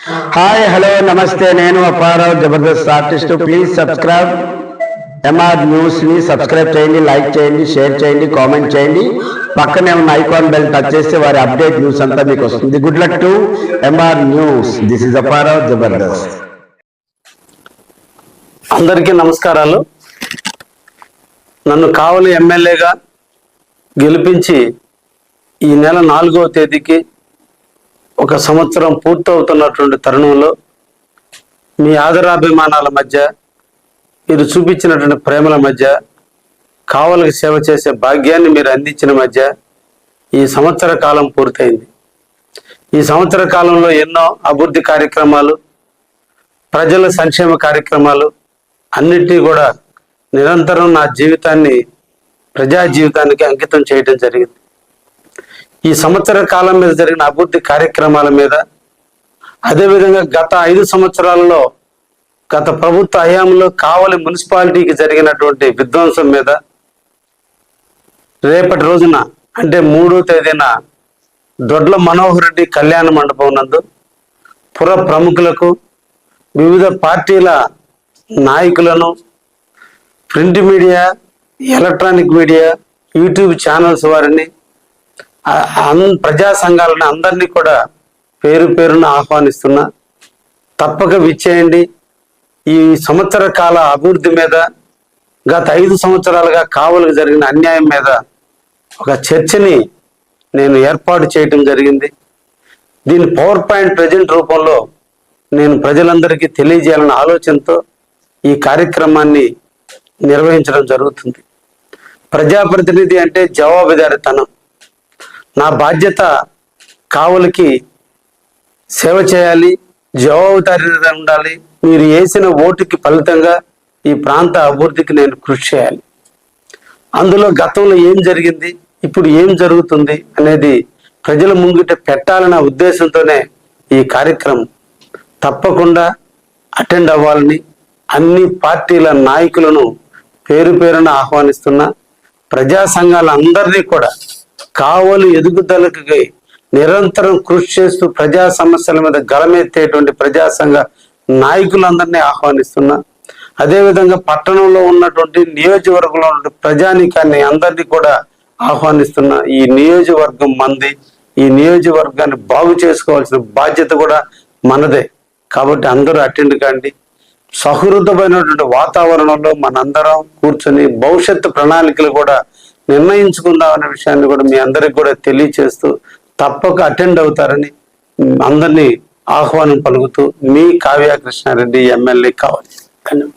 Hi hello నమస్తే, నేను Apparao Jabardasth artist. Please subscribe MR news ని సబ్స్క్రైబ్ చేయండి, లైక్ చేయండి, షేర్ చేయండి, కామెంట్ చేయండి. పక్కనే ఉన్న ఐకాన్ బెల్ టచ్ చేస్తే వారి అప్డేట్ న్యూస్ అంతా మీకు వస్తుంది. Good luck to MR news. This is Apparao Jabardasth. అందరికీ నమస్కారాలు. నన్ను కావలి ఎమ్మెల్యేగా గెలిపించి ఈ నెల 4వ తేదీకి 1 సంవత్సరం పూర్తవుతున్నటువంటి తరుణంలో మీ ఆదరాభిమానాల మధ్య, మీరు చూపించినటువంటి ప్రేమల మధ్య, కావలికి సేవ చేసే భాగ్యాన్ని మీరు అందించిన మధ్య ఈ సంవత్సర కాలం పూర్తయింది. ఈ సంవత్సర కాలంలో ఎన్నో అభివృద్ధి కార్యక్రమాలు, ప్రజల సంక్షేమ కార్యక్రమాలు అన్నిటినీ కూడా నిరంతరం నా జీవితాన్ని, ప్రజా జీవితానికి అంకితం చేయడం జరిగింది. ఈ సంవత్సర కాలం మీద జరిగిన అభివృద్ధి కార్యక్రమాల మీద, అదేవిధంగా గత 5 సంవత్సరాలలో గత ప్రభుత్వ హయాంలో కావలి మున్సిపాలిటీకి జరిగినటువంటి విధ్వంసం మీద, రేపటి రోజున అంటే 3వ తేదీన దొడ్ల మనోహర్ రెడ్డి కళ్యాణ మండపం నందు పుర ప్రముఖులకు, వివిధ పార్టీల నాయకులను, print media, electronic media, YouTube channels వారిని, ప్రజా సంఘాలని అందరినీ కూడా పేరు పేరున ఆహ్వానిస్తున్నా. తప్పక విచ్చేయండి. ఈ సంవత్సర కాల అభివృద్ధి మీద, గత 5 సంవత్సరాలుగా కావలికి జరిగిన అన్యాయం మీద ఒక చర్చని నేను ఏర్పాటు చేయటం జరిగింది. దీని పవర్ పాయింట్ ప్రజెంట్ రూపంలో నేను ప్రజలందరికీ తెలియజేయాలన్న ఆలోచనతో ఈ కార్యక్రమాన్ని నిర్వహించడం జరుగుతుంది. ప్రజాప్రతినిధి అంటే జవాబుదారీతనం. నా బాధ్యత కావలికి సేవ చేయాలి, జవాబుదారీత ఉండాలి. మీరు వేసిన ఓటుకి ఫలితంగా ఈ ప్రాంత అభివృద్ధికి నేను కృషి చేయాలి. అందులో గతంలో ఏం జరిగింది, ఇప్పుడు ఏం జరుగుతుంది అనేది ప్రజల ముంగిట పెట్టాలన్న ఉద్దేశంతోనే ఈ కార్యక్రమం. తప్పకుండా అటెండ్ అవ్వాలని అన్ని పార్టీల నాయకులను పేరు పేరున ఆహ్వానిస్తున్నా. ప్రజా సంఘాలందరినీ కూడా కావలి ఎదుగుదలకి నిరంతరం కృషి చేస్తూ ప్రజా సమస్యల మీద గళమెత్తేటువంటి ప్రజా సంఘ నాయకులందరినీ ఆహ్వానిస్తున్నా. అదేవిధంగా పట్టణంలో ఉన్నటువంటి నియోజకవర్గంలో ఉన్న ప్రజానీకాన్ని అందరినీ కూడా ఆహ్వానిస్తున్నా. ఈ నియోజకవర్గం మంది, ఈ నియోజకవర్గాన్ని బాగు చేసుకోవాల్సిన బాధ్యత కూడా మనదే. కాబట్టి అందరూ అటెండ్ కాండి. సహృదమైనటువంటి వాతావరణంలో మనందరం కూర్చొని భవిష్యత్తు ప్రణాళికలు కూడా నిర్ణయించుకుందాం అనే విషయాన్ని కూడా మీ అందరికి కూడా తెలియచేస్తూ తప్పక అటెండ్ అవుతారని అందరినీ ఆహ్వానం పలుకుతూ మీ కావ్య కృష్ణారెడ్డి, ఎమ్మెల్యే కావాలి. ధన్యవాదాలు.